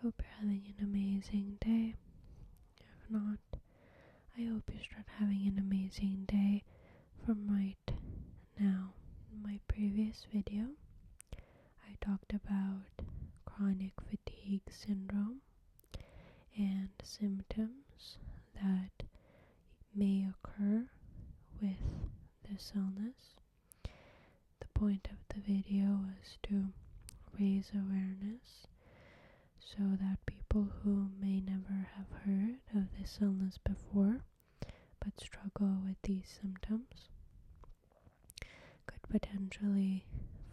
hope you're having an amazing day. If not, I hope you start having an amazing day from right now. In my previous video, I talked about chronic fatigue syndrome and symptoms that may occur with this illness. The point of the video was to raise awareness so that people who may never have heard of this illness before but struggle with these symptoms could potentially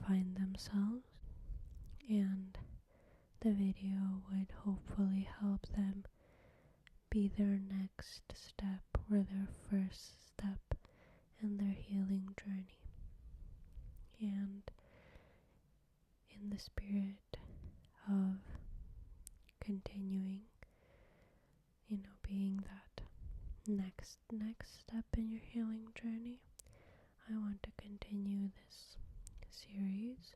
find themselves, and the video would hopefully help them be their next step or their first step in their healing journey. And in the spirit of continuing, being that next step in your healing journey, I want to continue this series,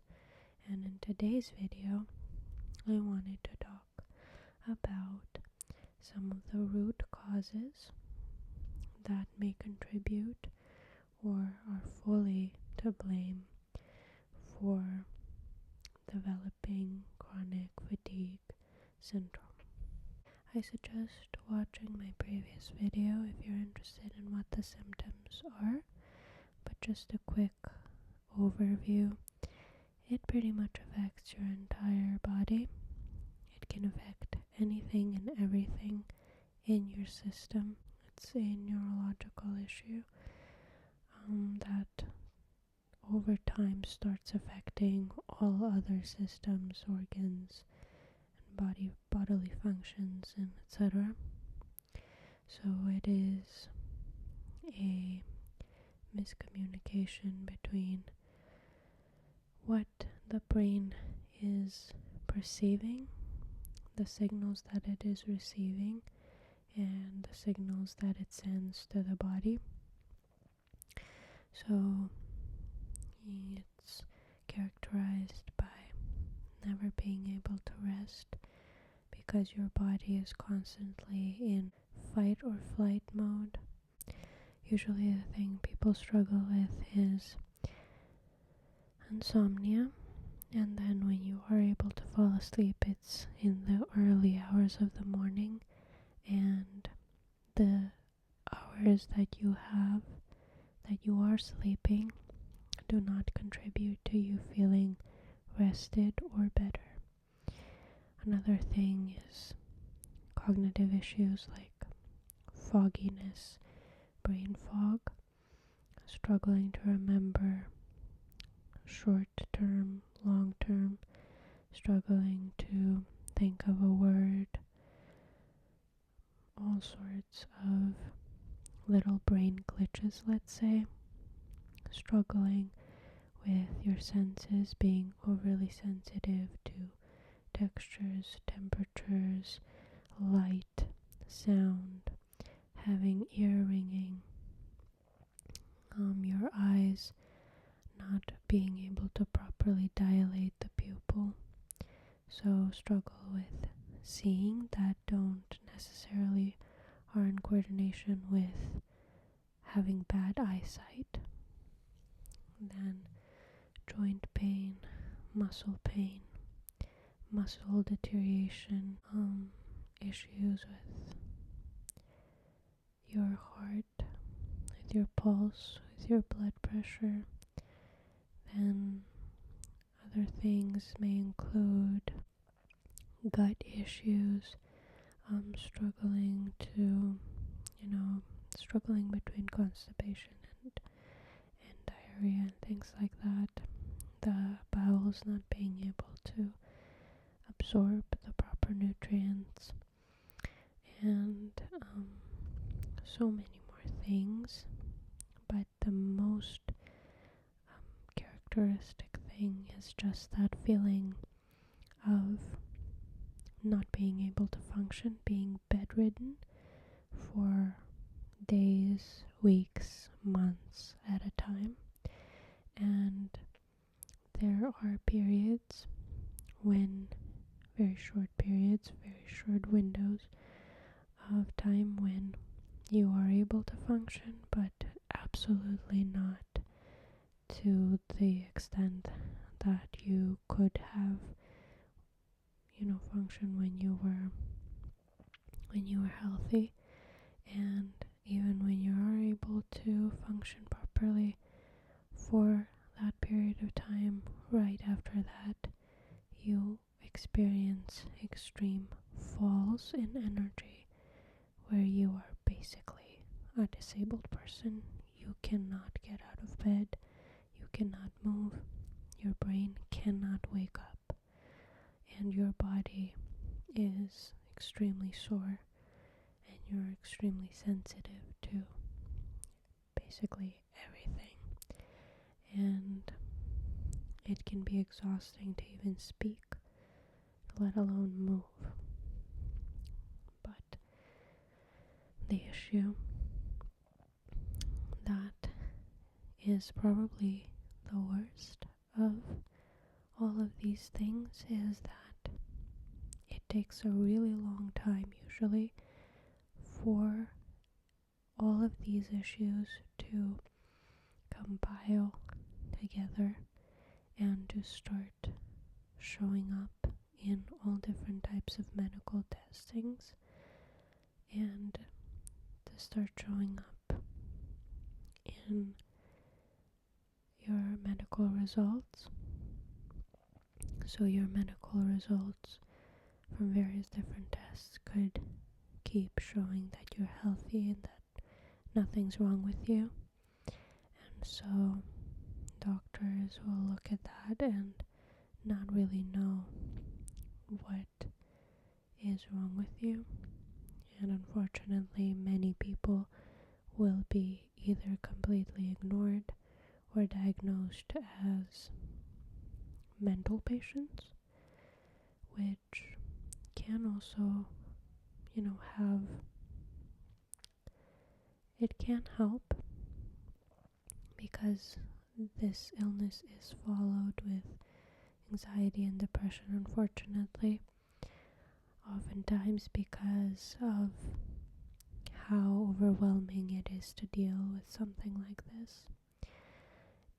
and in today's video I wanted to talk about some of the root causes that may contribute or are fully to blame for developing chronic fatigue syndrome. I suggest watching my previous video if you're interested in what the symptoms are, but just a quick overview. It pretty much affects your entire body. It can affect anything and everything in your system. It's a neurological issue that over time starts affecting all other systems, organs, and bodily functions, and etc. So it is a miscommunication between what the brain is perceiving, the signals that it is receiving, and the signals that it sends to the body. So it's characterized by never being able to rest because your body is constantly in fight or flight mode. Usually the thing people struggle with is insomnia, and then when you are able to fall asleep, it's in the early hours of the morning, and the hours that you are sleeping do not contribute to you feeling rested or better. Another thing is cognitive issues like fogginess, brain fog, struggling to remember short-term, long-term, struggling to think of a word, all sorts of little brain glitches, let's say, struggling with your senses, being overly sensitive to textures, temperatures, light, sound, having ear ringing, your eyes not being able to properly dilate the pupil. So struggle with seeing that don't necessarily are in coordination with having bad eyesight. Then joint pain, muscle deterioration, issues with your heart, with your pulse, with your blood pressure. Then other things may include gut issues, struggling between constipation and diarrhea and things like that. The bowels not being able to absorb the proper nutrients, and so many more things. But the most characteristic thing is just that feeling of not being able to function, being bedridden for days, weeks, months at a time. And there are periods when very short periods, very short windows of time when you are able to function, but absolutely not to the extent that you could have, function when you were healthy. And even when you are able to function properly for that period of time, right after that you experience extreme falls in energy where you are basically a disabled person. You cannot get out of bed, you cannot move, your brain cannot wake up, and your body is extremely sore, and you're extremely sensitive to basically everything. And it can be exhausting to even speak, let alone move. But the issue that is probably the worst of all of these things is that it takes a really long time usually for all of these issues to compile together and to start showing up in all different types of medical testings, and to start showing up in your medical results. So your medical results from various different tests could keep showing that you're healthy and that nothing's wrong with you. And so doctors will look at that and not really know what is wrong with you. And unfortunately, many people will be either completely ignored or diagnosed as mental patients, which can also, it can help because this illness is followed with anxiety and depression, unfortunately, oftentimes because of how overwhelming it is to deal with something like this.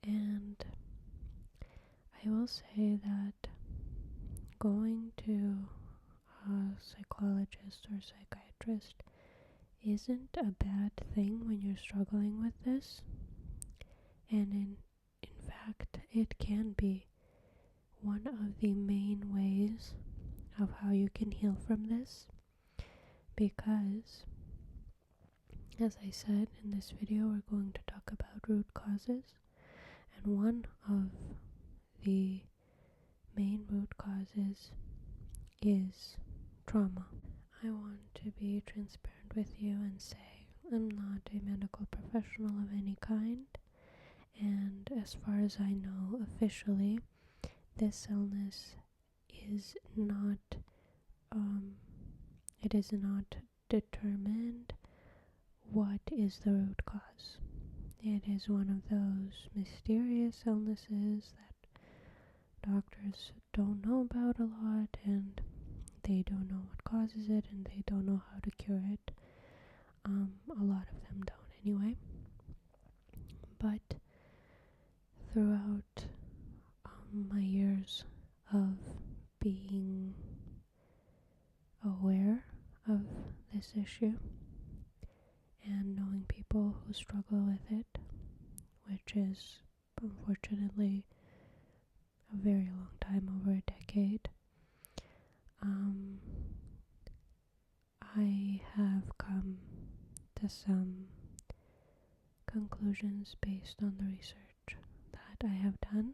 And I will say that going to a psychologist or psychiatrist isn't a bad thing when you're struggling with this. And in fact, it can be one of the main ways of how you can heal from this, because, as I said in this video, we're going to talk about root causes, and one of the main root causes is trauma. I want to be transparent with you and say I'm not a medical professional of any kind, and as far as I know officially, this illness is not it is not determined what is the root cause. It is one of those mysterious illnesses that doctors don't know about a lot, and they don't know what causes it, and they don't know how to cure it. A lot of them don't anyway. But throughout my years of being aware of this issue and knowing people who struggle with it, which is unfortunately a very long time, over a decade, I have come to some conclusions based on the research that I have done,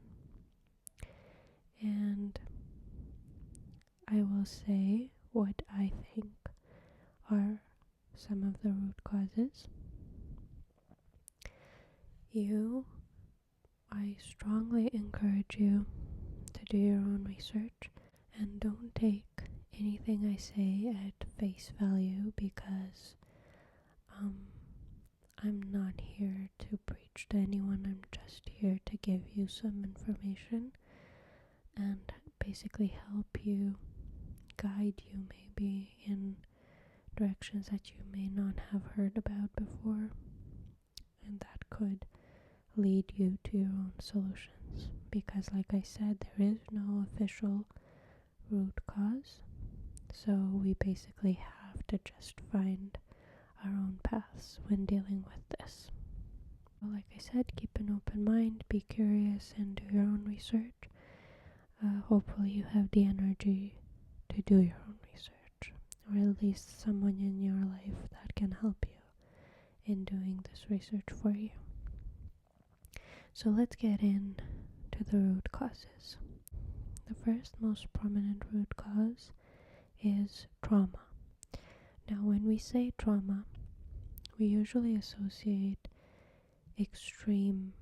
and I will say what I think are some of the root causes. I strongly encourage you to do your own research and don't take anything I say at face value, because I'm not here to preach to anyone. I'm just here to give you some information and basically help you guide you maybe in directions that you may not have heard about before, and that could lead you to your own solutions. Because like I said, there is no official root cause, so we basically have to just find our own paths when dealing with this. Well, like I said, keep an open mind, be curious, and do your own research. Hopefully you have the energy to do your own research, or at least someone in your life that can help you in doing this research for you. So let's get into the root causes. The first most prominent root cause is trauma. Now, when we say trauma, we usually associate extreme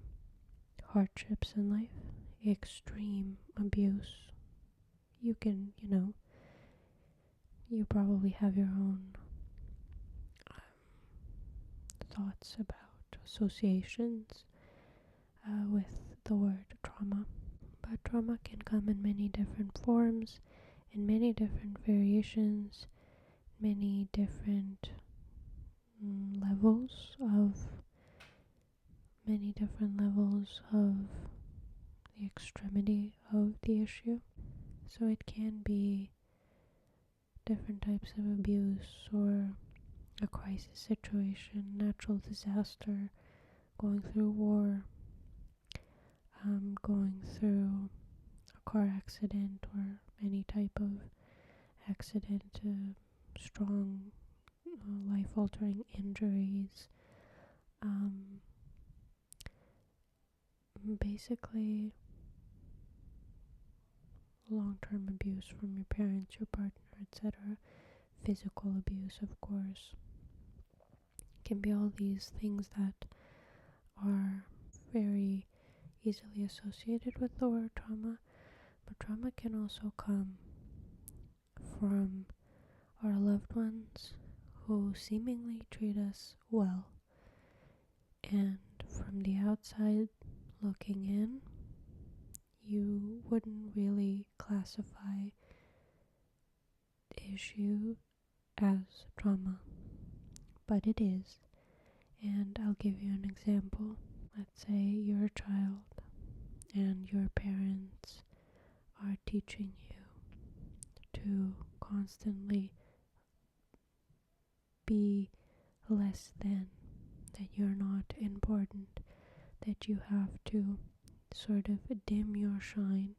hardships in life, extreme abuse. You can, you probably have your own thoughts about associations with the word trauma. But trauma can come in many different forms, in many different variations, many different levels of the extremity of the issue. So it can be different types of abuse, or a crisis situation, natural disaster, going through war, going through a car accident or any type of accident, strong life-altering injuries, basically long-term abuse from your parents, your partner, etc. Physical abuse, of course. It can be all these things that are very easily associated with the word trauma, but trauma can also come from our loved ones who seemingly treat us well, and from the outside looking in, you wouldn't really classify the issue as trauma, but it is. And I'll give you an example. Let's say you're a child and your parents are teaching you to constantly be less than, that you're not important, that you have to sort of dim your shine,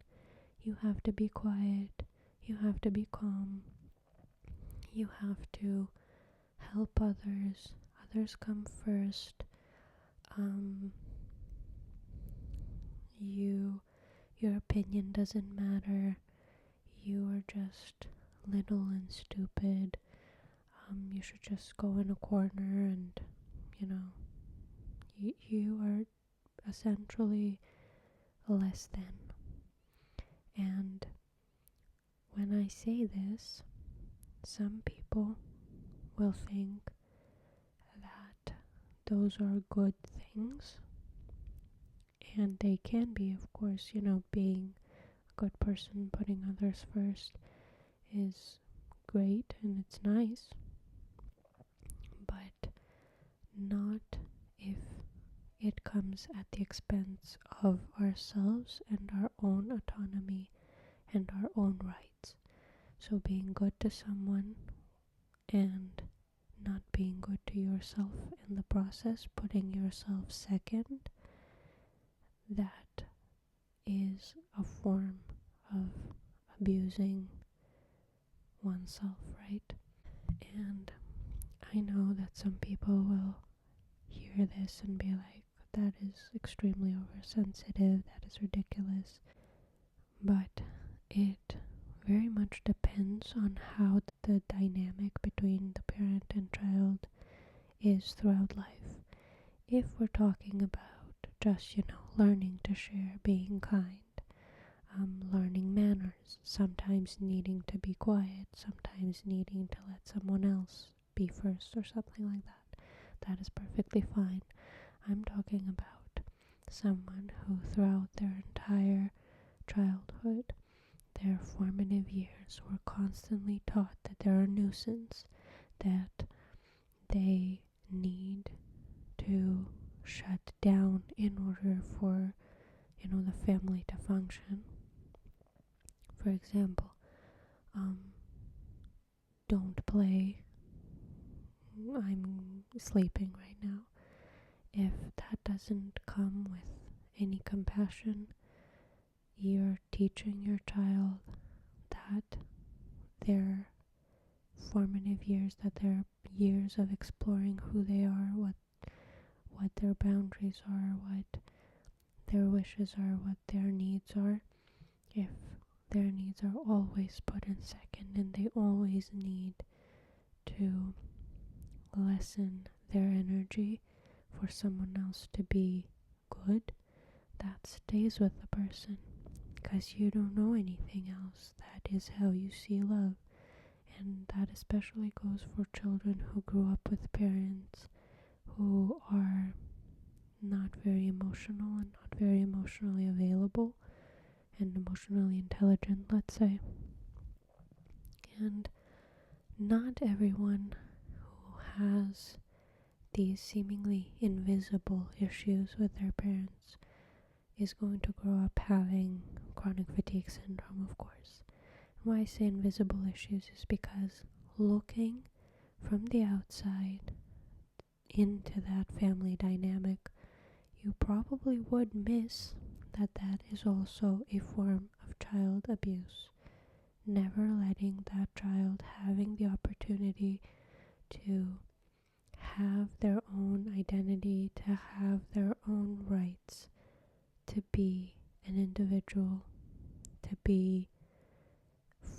you have to be quiet, you have to be calm, you have to help others come first, your opinion doesn't matter, you are just little and stupid, you should just go in a corner and, you are essentially less than. And when I say this, some people will think that those are good things, and they can be, of course. Being a good person, putting others first is great and it's nice, but not if it comes at the expense of ourselves and our own autonomy and our own rights. So being good to someone and not being good to yourself in the process, putting yourself second, that is a form of abusing oneself, right? And I know that some people will hear this and be like, that is extremely oversensitive, that is ridiculous. But it very much depends on how the dynamic between the parent and child is throughout life. If we're talking about just, learning to share, being kind, learning manners, sometimes needing to be quiet, sometimes needing to let someone else be first or something like that, that is perfectly fine. I'm talking about someone who throughout their entire childhood, their formative years were constantly taught that they're a nuisance, that they need to shut down in order for, the family to function. For example, don't play, I'm sleeping right now. If that doesn't come with any compassion, you're teaching your child that their formative years, that their years of exploring who they are, what their boundaries are, what their wishes are, what their needs are, if their needs are always put in second and they always need to lessen their energy for someone else to be good, that stays with the person, because you don't know anything else. That is how you see love. And that especially goes for children who grew up with parents who are not very emotional and not very emotionally available and emotionally intelligent, let's say. And not everyone who has these seemingly invisible issues with their parents is going to grow up having chronic fatigue syndrome, of course. Why I say invisible issues is because looking from the outside into that family dynamic, you probably would miss that that is also a form of child abuse. Never letting that child having the opportunity to have their own identity, to have their own rights, to be an individual, to be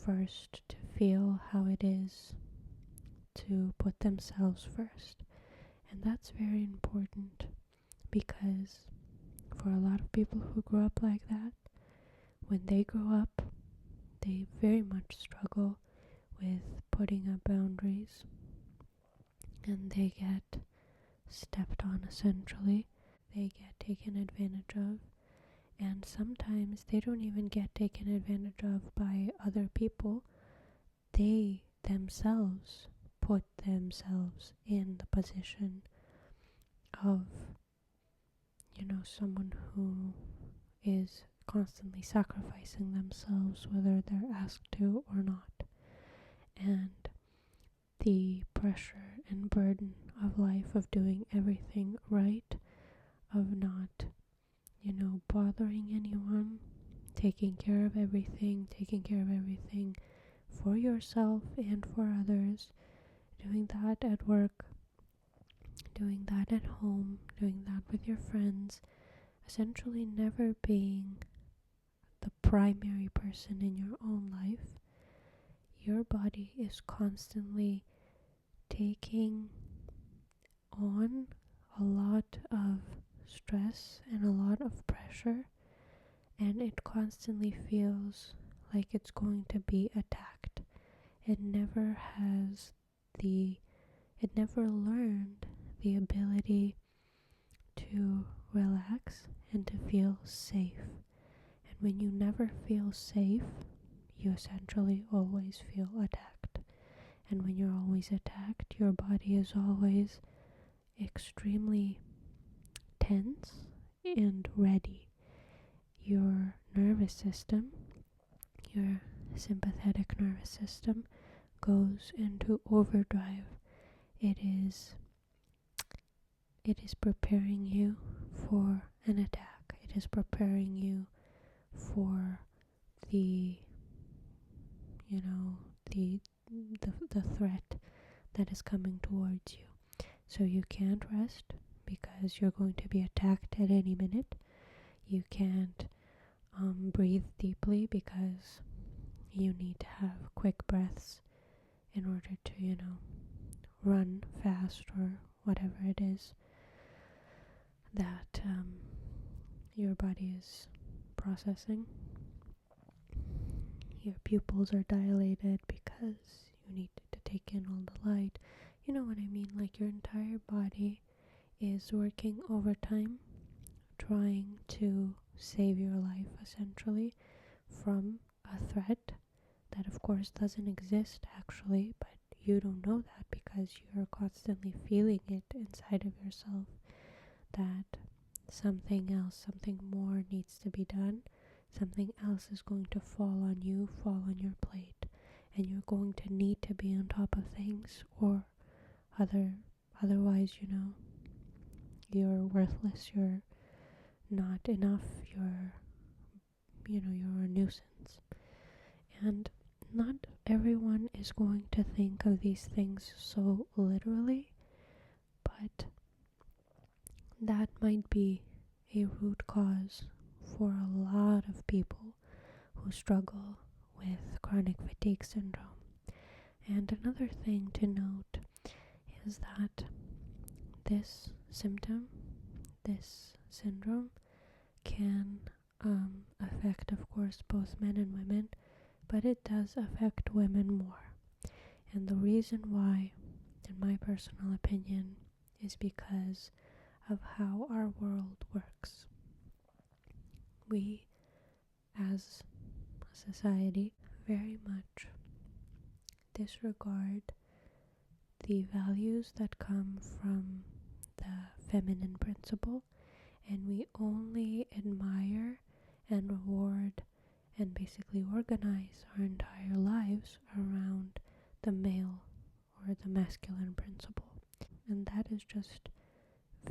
first, to feel how it is to put themselves first. And that's very important, because for a lot of people who grow up like that, when they grow up, they very much struggle with putting up boundaries, and they get stepped on essentially. They get taken advantage of, and sometimes they don't even get taken advantage of by other people. They themselves put themselves in the position of, someone who is constantly sacrificing themselves, whether they're asked to or not. And the pressure and burden of life, of doing everything right, of not, bothering anyone, taking care of everything for yourself and for others, doing that at work, doing that at home, doing that with your friends, essentially never being the primary person in your own life. Your body is constantly taking on a lot of stress and a lot of pressure, and it constantly feels like it's going to be attacked. It never learned the ability to relax and to feel safe. And when you never feel safe, you essentially always feel attacked. And when you're always attacked, your body is always extremely tense and ready. Your nervous system, your sympathetic nervous system, goes into overdrive. It is preparing you for an attack. It is preparing you for the threat that is coming towards you. So you can't rest because you're going to be attacked at any minute. You can't breathe deeply because you need to have quick breaths in order to, run fast or whatever it is that your body is processing. Your pupils are dilated because you need to take in all the light. You know what I mean? Like, your entire body is working overtime, trying to save your life essentially from a threat that of course doesn't exist actually, but you don't know that because you're constantly feeling it inside of yourself, that something else, something more needs to be done, something else is going to fall on you, fall on your plate, and you're going to need to be on top of things, or otherwise, you're worthless, you're not enough, you're a nuisance. And not everyone is going to think of these things so literally, but that might be a root cause for a lot of people who struggle with chronic fatigue syndrome. And another thing to note is that this symptom, this syndrome, can affect, of course, both men and women, but it does affect women more. And the reason why, in my personal opinion, is because of how our world works. We, as a society, very much disregard the values that come from the feminine principle, and we only admire and reward and basically organize our entire lives around the male or the masculine principle. And that is just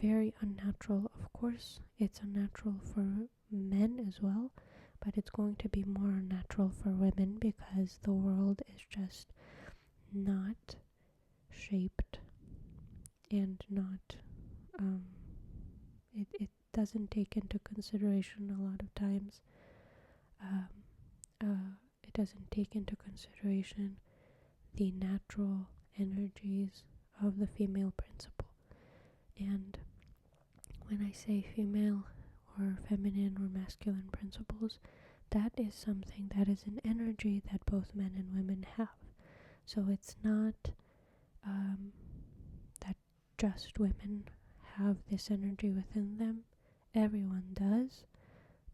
very unnatural. Of course, it's unnatural for men as well, but it's going to be more unnatural for women because the world is just not shaped and not it doesn't take into consideration a lot of times it doesn't take into consideration the natural energies of the female principle. And when I say female or feminine or masculine principles, that is something that is an energy that both men and women have. So it's not that just women have this energy within them. Everyone does,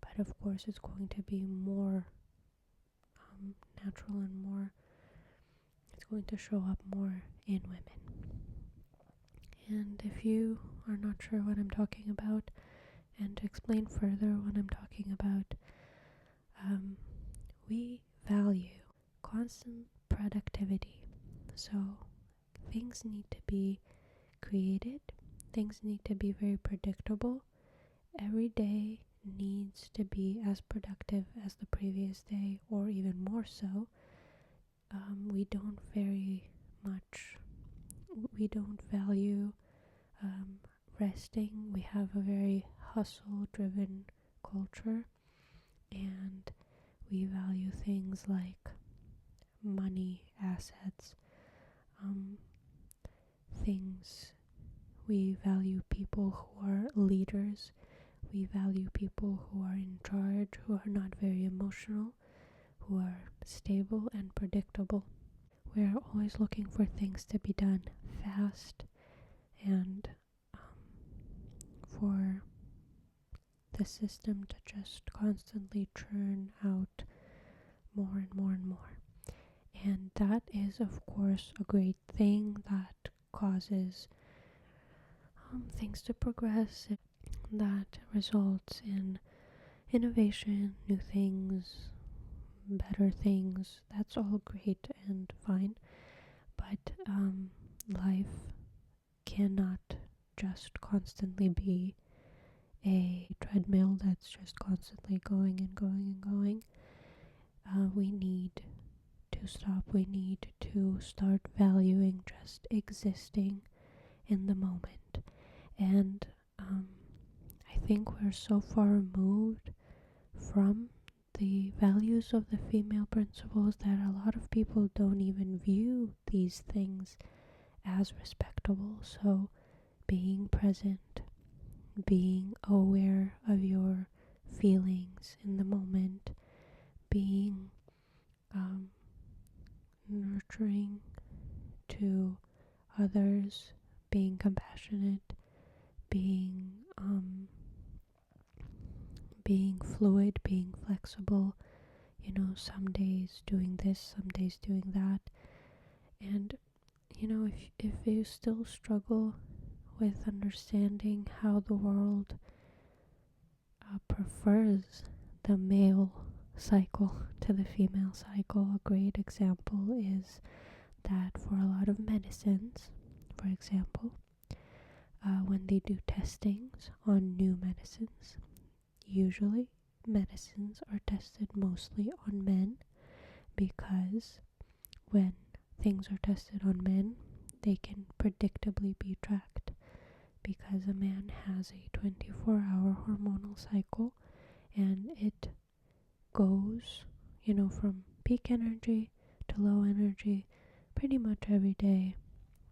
but of course it's going to be more natural and more, it's going to show up more in women. And if you are not sure what I'm talking about, and to explain further what I'm talking about, we value constant productivity. So things need to be created, things need to be very predictable. Every day needs to be as productive as the previous day, or even more so. We don't value resting. We have a very hustle driven culture, and we value things like money, assets, things. We value people who are leaders. We value people who are in charge, who are not very emotional, who are stable and predictable. We are always looking for things to be done fast, and for the system to just constantly churn out more and more and more. And that is, of course, a great thing that causes things to progress, that results in innovation, new things, better things. That's all great and fine, but life cannot just constantly be a treadmill that's just constantly going and going and going. We need to stop. We need to start valuing just existing in the moment. And I think we're so far removed from the values of the female principles that a lot of people don't even view these things as respectable. So being present, being aware of your feelings in the moment, being nurturing to others, being compassionate, being fluid, being flexible, some days doing this, some days doing that. And if you still struggle with understanding how the world prefers the male cycle to the female cycle, a great example is that for a lot of medicines, for example, when they do testings on new medicines, usually medicines are tested mostly on men, because when things are tested on men, they can predictably be tracked, because a man has a 24-hour hormonal cycle, and it goes, from peak energy to low energy pretty much every day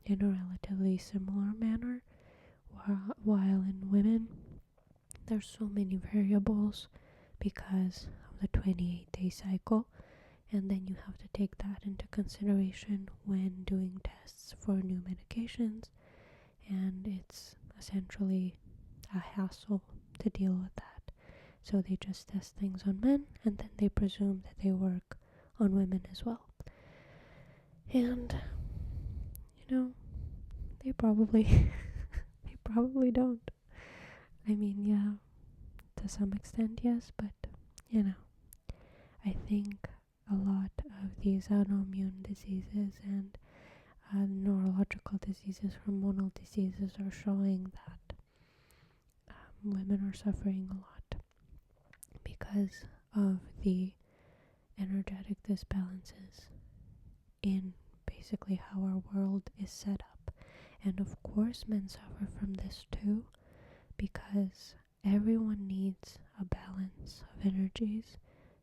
in a relatively similar manner, while in women there's so many variables because of the 28-day cycle, and then you have to take that into consideration when doing tests for new medications, and it's essentially a hassle to deal with that. So they just test things on men, and then they presume that they work on women as well. And they probably they probably don't. I mean, yeah, to some extent, yes, but I think a lot of these autoimmune diseases and neurological diseases, hormonal diseases, are showing that women are suffering a lot because of the energetic disbalances in basically how our world is set up. And of course, men suffer from this too, because everyone needs a balance of energies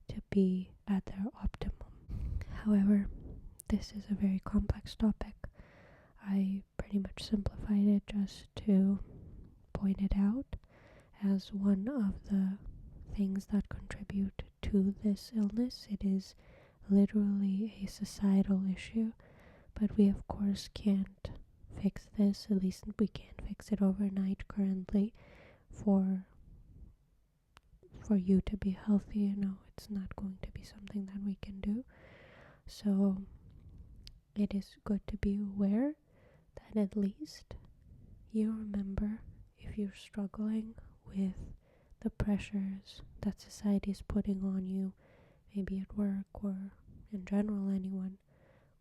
to be at their optimum. However, this is a very complex topic. I pretty much simplified it just to point it out as one of the things that contribute to this illness. It is literally a societal issue, but we of course can't fix this. At least we can't fix it overnight currently. For you to be healthy, it's not going to be something that we can do. So it is good to be aware that at least you remember, if you're struggling with the pressures that society is putting on you, maybe at work or in general, anyone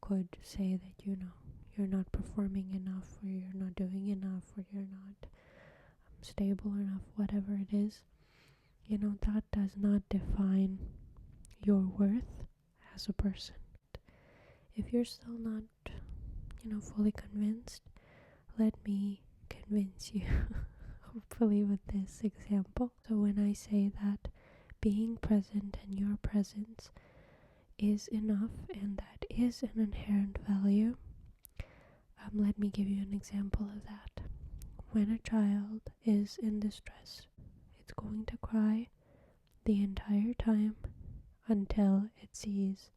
could say that you're not performing enough, or you're not doing enough, or you're not stable enough, whatever it is, that does not define your worth as a person. If you're still not, fully convinced, let me convince you, hopefully with this example. So when I say that being present and your presence is enough, and that is an inherent value, let me give you an example of that. When a child is in distress, it's going to cry the entire time until it sees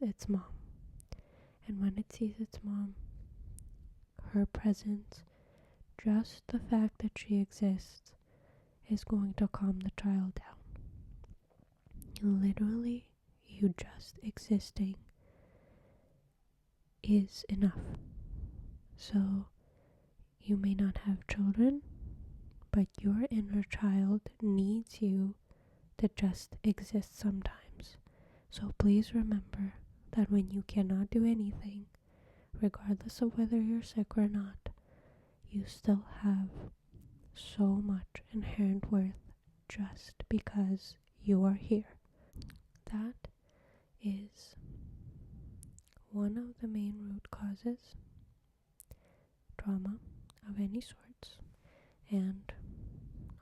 its mom. And when it sees its mom, her presence, just the fact that she exists, is going to calm the child down. Literally, you just existing is enough. So you may not have children, but your inner child needs you to just exist sometimes. So please remember that when you cannot do anything, regardless of whether you're sick or not, you still have so much inherent worth just because you are here. That is one of the main root causes, trauma of any sorts, and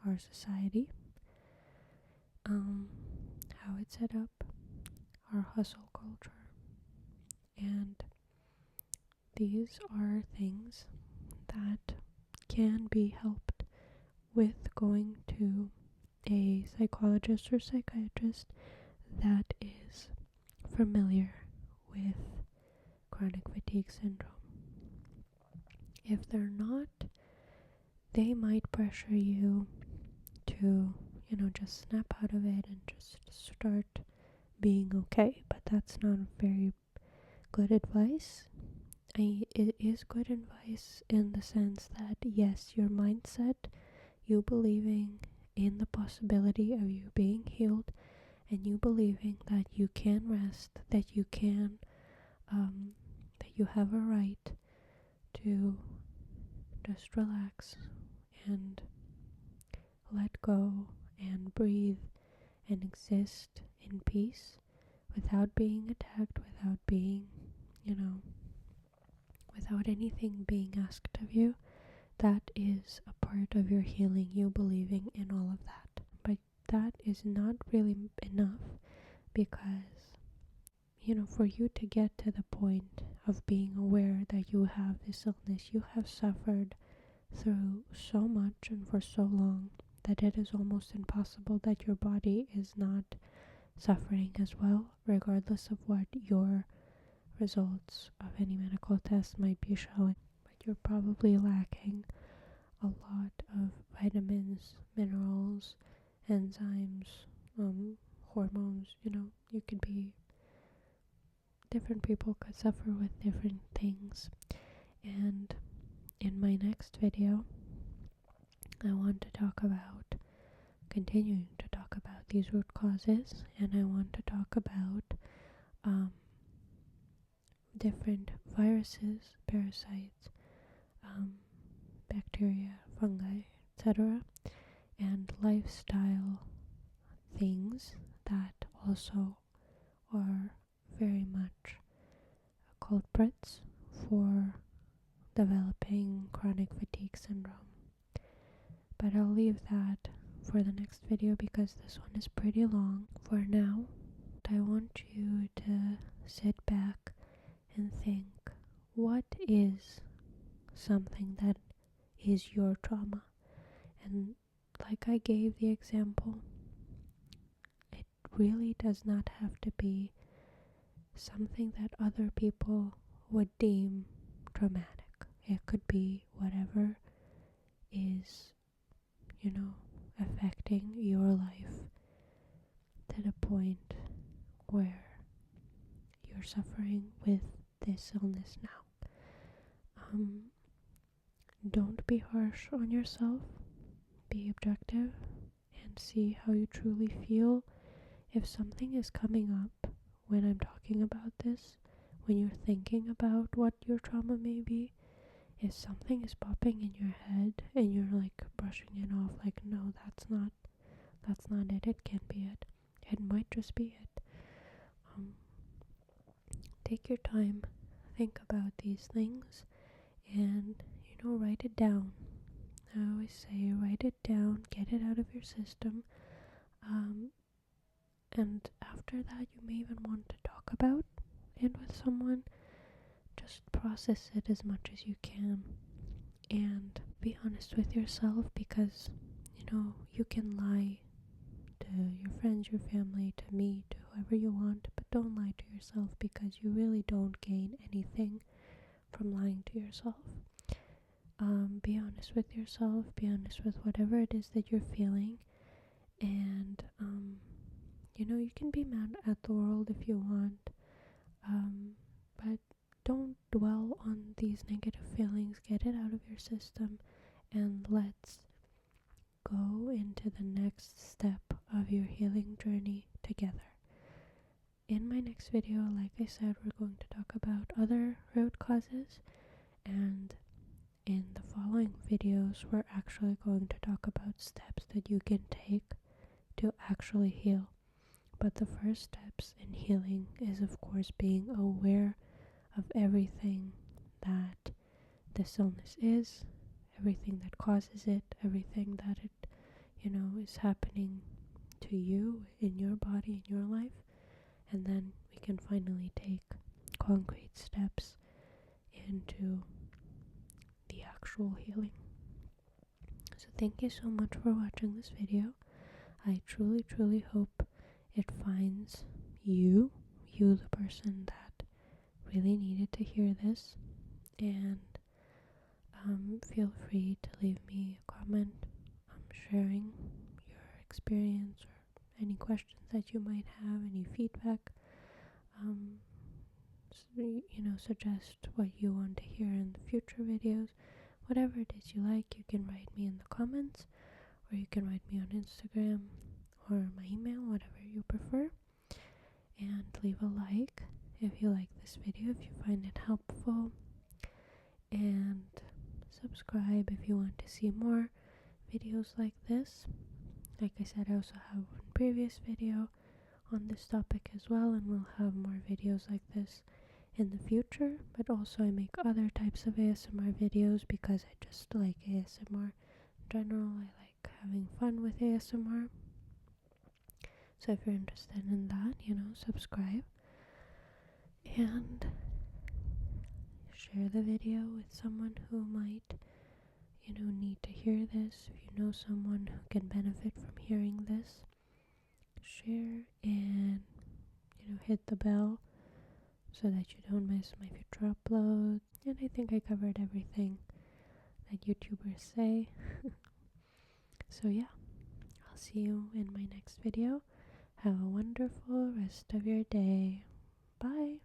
our society, how it's set up, our hustle culture, and these are things that can be helped with going to a psychologist or psychiatrist that is familiar with chronic fatigue syndrome. If they're not, they might pressure you to, just snap out of it and just start being okay. But that's not very good advice. It is good advice in the sense that, yes, your mindset, you believing in the possibility of you being healed, and you believing that you can rest, that you can, that you have a right to just relax and let go and breathe and exist in peace without being attacked, without being, without anything being asked of you. That is a part of your healing, you believing in all of that. But that is not really enough, because, for you to get to the point of being aware that you have this illness, you have suffered through so much and for so long that it is almost impossible that your body is not suffering as well, regardless of what your results of any medical test might be showing. But you're probably lacking a lot of vitamins, minerals, enzymes, hormones. You could be, different people could suffer with different things. And in my next video, I want to talk about, continuing to talk about these root causes, and I want to talk about different viruses, parasites, bacteria, fungi, etc., and lifestyle things that also are very much culprits for developing chronic fatigue syndrome. But I'll leave that for the next video because this one is pretty long. For now, I want you to sit back and think, what is something that is your trauma? And like I gave the example, it really does not have to be something that other people would deem traumatic. It could be whatever is, affecting your life to the point where you're suffering with this illness now. Don't be harsh on yourself. Be objective and see how you truly feel. If something is coming up when I'm talking about this, when you're thinking about what your trauma may be, if something is popping in your head and you're like brushing it off, like, no, that's not it can't be it, it might just be it. Take your time, think about these things, and write it down. I always say, write it down, get it out of your system, and after that you may even want to talk about it with someone. Just process it as much as you can and be honest with yourself, because you can lie to your friends, your family, to me, to whoever you want, but don't lie to yourself, because you really don't gain anything from lying to yourself. Be honest with yourself, be honest with whatever it is that you're feeling, and you can be mad at the world if you want, but don't dwell on these negative feelings. Get it out of your system, and let's go into the next step of your healing journey together. In my next video, like I said, we're going to talk about other root causes, and in the following videos, we're actually going to talk about steps that you can take to actually heal. But the first steps in healing is, of course, being aware of everything that this illness is, everything that causes it, everything that it, is happening to you in your body, in your life, and then we can finally take concrete steps into the actual healing. So thank you so much for watching this video. I truly, truly hope it finds you the person that really needed to hear this, and feel free to leave me a comment sharing your experience or any questions that you might have, any feedback. Suggest what you want to hear in the future videos. Whatever it is you like, you can write me in the comments, or you can write me on Instagram or my email, whatever you prefer. And leave a like if you like this video, if you find it helpful. And subscribe if you want to see more videos like this. Like I said, I also have one previous video on this topic as well, and we'll have more videos like this in the future. But also I make other types of ASMR videos because I just like ASMR in general. I like having fun with ASMR. So if you're interested in that, subscribe and share the video with someone who might need to hear this. If you know someone who can benefit from hearing this, share and hit the bell so that you don't miss my future uploads. And I think I covered everything that YouTubers say. So yeah, I'll see you in my next video. Have a wonderful rest of your day. Bye.